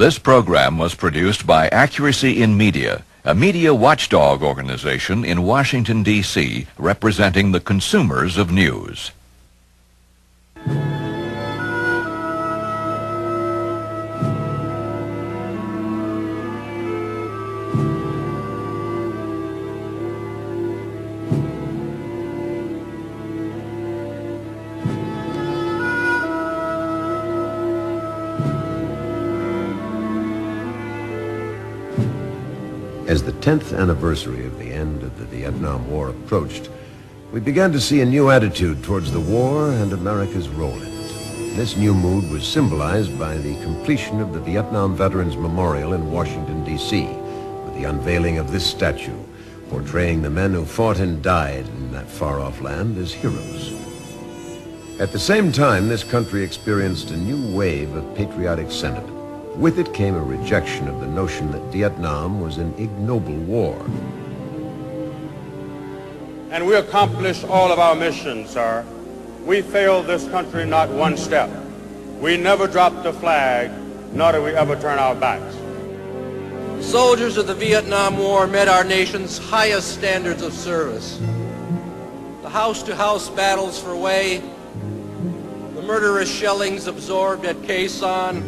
This program was produced by Accuracy in Media, a media watchdog organization in Washington, D.C., representing the consumers of news. As the 10th anniversary of the end of the Vietnam War approached, we began to see a new attitude towards the war and America's role in it. This new mood was symbolized by the completion of the Vietnam Veterans Memorial in Washington, D.C., with the unveiling of this statue, portraying the men who fought and died in that far-off land as heroes. At the same time, this country experienced a new wave of patriotic sentiment. With it came a rejection of the notion that Vietnam was an ignoble war. And we accomplished all of our missions, sir. We failed this country not one step. We never dropped the flag, nor did we ever turn our backs. Soldiers of the Vietnam War met our nation's highest standards of service. The house-to-house battles for Hue, the murderous shellings absorbed at Khe Sanh,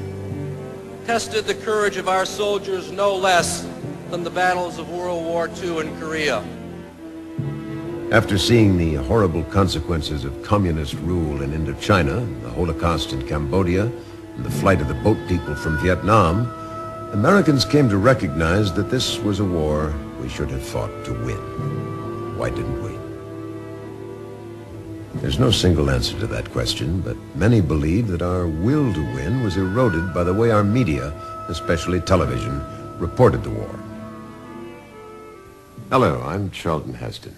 tested the courage of our soldiers no less than the battles of World War II in Korea. After seeing the horrible consequences of communist rule in Indochina, the Holocaust in Cambodia, and the flight of the boat people from Vietnam, Americans came to recognize that this was a war we should have fought to win. Why didn't we? There's no single answer to that question, but many believe that our will to win was eroded by the way our media, especially television, reported the war. Hello, I'm Charlton Heston.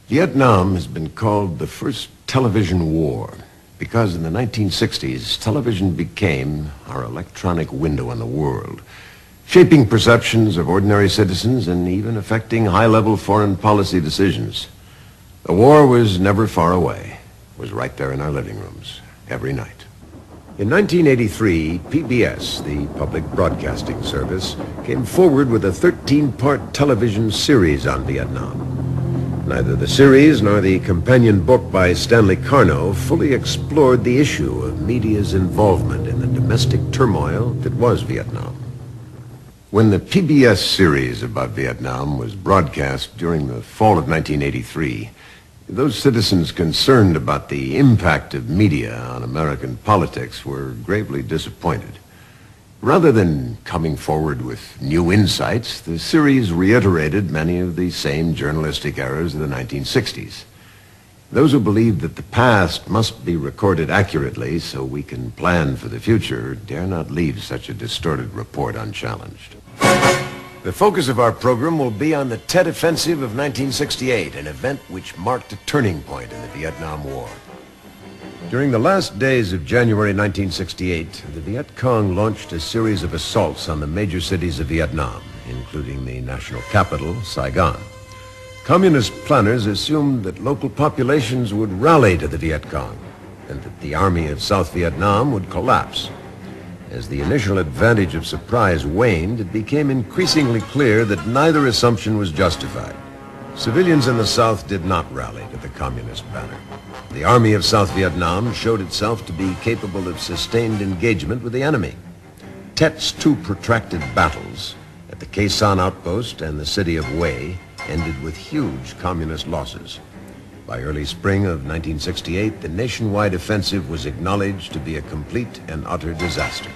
Vietnam has been called the first television war because in the 1960s, television became our electronic window on the world, shaping perceptions of ordinary citizens and even affecting high-level foreign policy decisions. The war was never far away. It was right there in our living rooms, every night. In 1983, PBS, the Public Broadcasting Service, came forward with a 13-part television series on Vietnam. Neither the series nor the companion book by Stanley Carno fully explored the issue of media's involvement in the domestic turmoil that was Vietnam. When the PBS series about Vietnam was broadcast during the fall of 1983, those citizens concerned about the impact of media on American politics were gravely disappointed. Rather than coming forward with new insights, the series reiterated many of the same journalistic errors of the 1960s. Those who believe that the past must be recorded accurately so we can plan for the future dare not leave such a distorted report unchallenged. The focus of our program will be on the Tet Offensive of 1968, an event which marked a turning point in the Vietnam War. During the last days of January 1968, the Viet Cong launched a series of assaults on the major cities of Vietnam, including the national capital, Saigon. Communist planners assumed that local populations would rally to the Viet Cong and that the army of South Vietnam would collapse. As the initial advantage of surprise waned, it became increasingly clear that neither assumption was justified. Civilians in the South did not rally to the communist banner. The army of South Vietnam showed itself to be capable of sustained engagement with the enemy. Tet's two protracted battles at the Khe Sanh outpost and the city of Hue ended with huge communist losses. By early spring of 1968, the nationwide offensive was acknowledged to be a complete and utter disaster.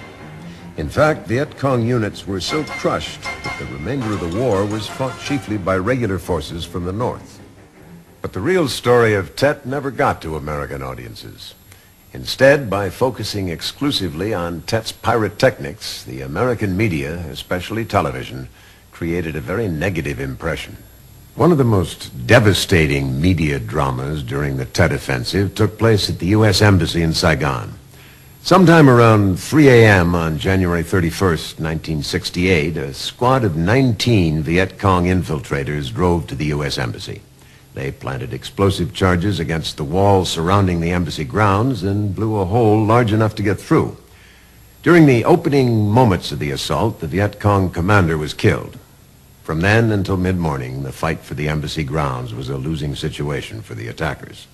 In fact, Viet Cong units were so crushed that the remainder of the war was fought chiefly by regular forces from the north. But the real story of Tet never got to American audiences. Instead, by focusing exclusively on Tet's pyrotechnics, the American media, especially television, created a very negative impression. One of the most devastating media dramas during the Tet Offensive took place at the U.S. Embassy in Saigon. Sometime around 3 a.m. on January 31st, 1968, a squad of 19 Viet Cong infiltrators drove to the U.S. Embassy. They planted explosive charges against the walls surrounding the embassy grounds and blew a hole large enough to get through. During the opening moments of the assault, the Viet Cong commander was killed. From then until mid-morning, the fight for the embassy grounds was a losing situation for the attackers.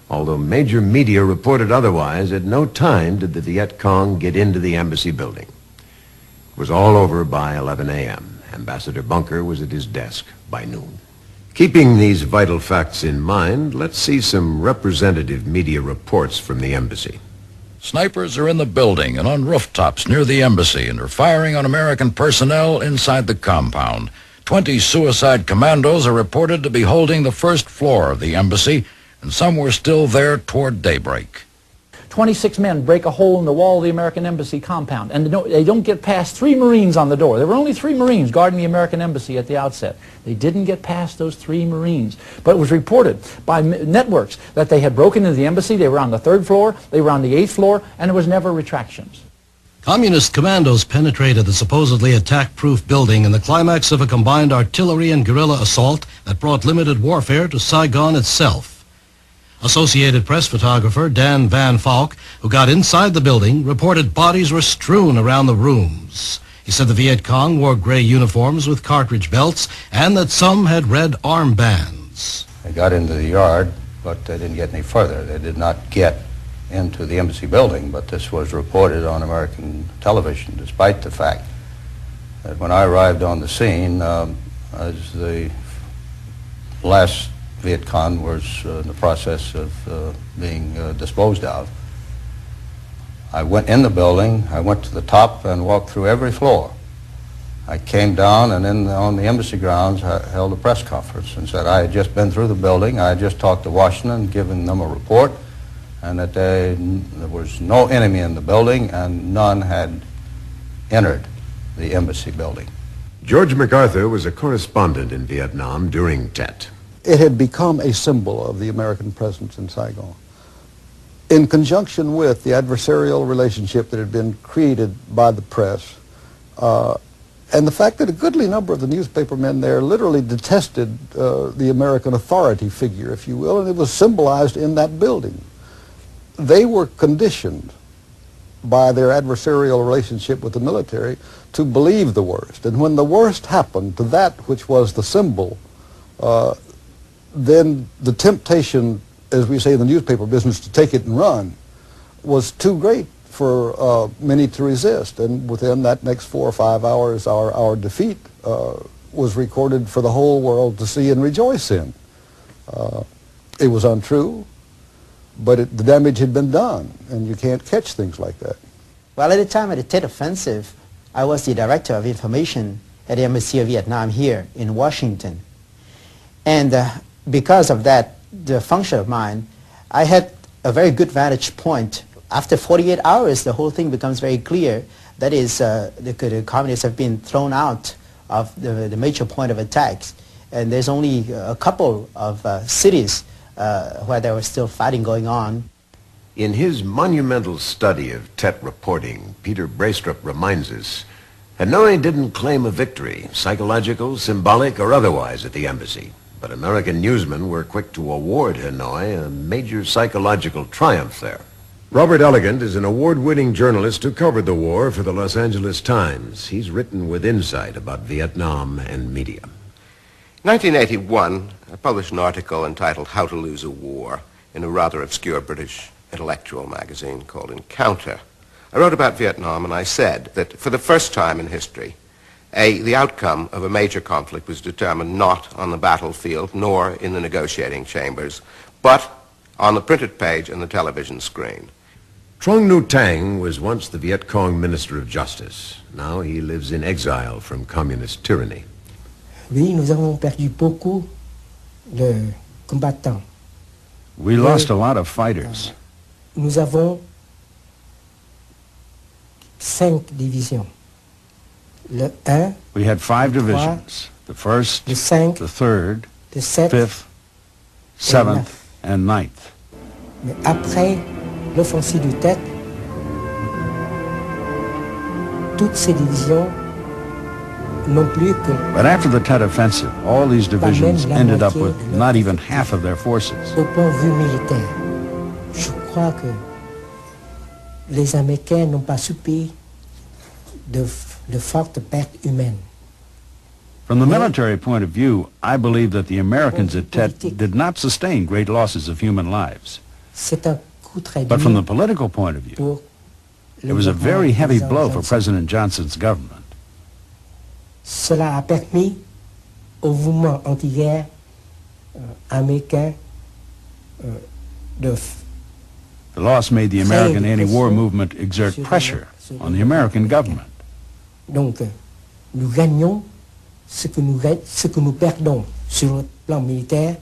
Although major media reported otherwise, at no time did the Viet Cong get into the embassy building. It was all over by 11 a.m. Ambassador Bunker was at his desk by noon. Keeping these vital facts in mind, let's see some representative media reports from the embassy. Snipers are in the building and on rooftops near the embassy and are firing on American personnel inside the compound. 20 suicide commandos are reported to be holding the first floor of the embassy, and some were still there toward daybreak. 26 men break a hole in the wall of the American embassy compound, and they don't get past 3 Marines on the door. There were only 3 Marines guarding the American embassy at the outset. They didn't get past those 3 Marines. But it was reported by networks that they had broken into the embassy. They were on the 3rd floor, they were on the 8th floor, and there was never retractions. Communist commandos penetrated the supposedly attack-proof building in the climax of a combined artillery and guerrilla assault that brought limited warfare to Saigon itself. Associated Press photographer Dan Van Falk, who got inside the building, reported bodies were strewn around the rooms. He said the Viet Cong wore gray uniforms with cartridge belts and that some had red armbands. They got into the yard, but they didn't get any further. They did not get into the embassy building, but this was reported on American television, despite the fact that when I arrived on the scene, as the last Viet Cong was in the process of being disposed of, I went in the building, I went to the top and walked through every floor. I came down and on the embassy grounds I held a press conference and said I had just been through the building, I had just talked to Washington, given them a report, and that there was no enemy in the building and none had entered the embassy building. George MacArthur was a correspondent in Vietnam during Tet. It had become a symbol of the American presence in Saigon. In conjunction with the adversarial relationship that had been created by the press, and the fact that a goodly number of the newspaper men there literally detested the American authority figure, if you will, and it was symbolized in that building. They were conditioned by their adversarial relationship with the military to believe the worst. And when the worst happened to that which was the symbol, then the temptation, as we say in the newspaper business, to take it and run was too great for many to resist. And within that next 4 or 5 hours, our defeat was recorded for the whole world to see and rejoice in. It was untrue, but the damage had been done, and you can't catch things like that. Well, at the time of the Tet Offensive, I was the Director of Information at the Embassy of Vietnam here in Washington. And because of that, the function of mine, I had a very good vantage point. After 48 hours, the whole thing becomes very clear. That is, the communists have been thrown out of the major point of attacks. And there's only a couple of cities where there was still fighting going on. In his monumental study of Tet reporting, Peter Braestrup reminds us, Hanoi didn't claim a victory, psychological, symbolic, or otherwise, at the embassy. But American newsmen were quick to award Hanoi a major psychological triumph there. Robert Elegant is an award-winning journalist who covered the war for the Los Angeles Times. He's written with insight about Vietnam and media. In 1981, I published an article entitled How to Lose a War in a rather obscure British intellectual magazine called Encounter. I wrote about Vietnam and I said that for the first time in history, the outcome of a major conflict was determined not on the battlefield nor in the negotiating chambers, but on the printed page and the television screen. Trong Nhu Tang was once the Viet Cong Minister of Justice. Now he lives in exile from communist tyranny. Oui, nous avons perdu beaucoup de combattants. We lost a lot of fighters. Nous avons 5 divisions. Le 1, we had 5 divisions. The 1st, le 5, the 3rd, le 7, 5th, 7th, and 9th. Mais après l'offensive du Tet, toutes ces divisions n'ont plus que... But after the Tet Offensive, all these divisions ended up with not even half of their forces. Au point de vue militaire, je crois que les Américains n'ont pas suppi de fortes pertes humaines. From the military point of view, I believe that the Americans at Tet did not sustain great losses of human lives. C'est un coup très But from the dur political point of view, pour it was a very heavy blow for President Johnson's government. Cela a permis au mouvement anti-guerre américain de The loss made the American anti-war movement exert pressure on the American government. Donc, nous gagnons ce que nous perdons sur le plan militaire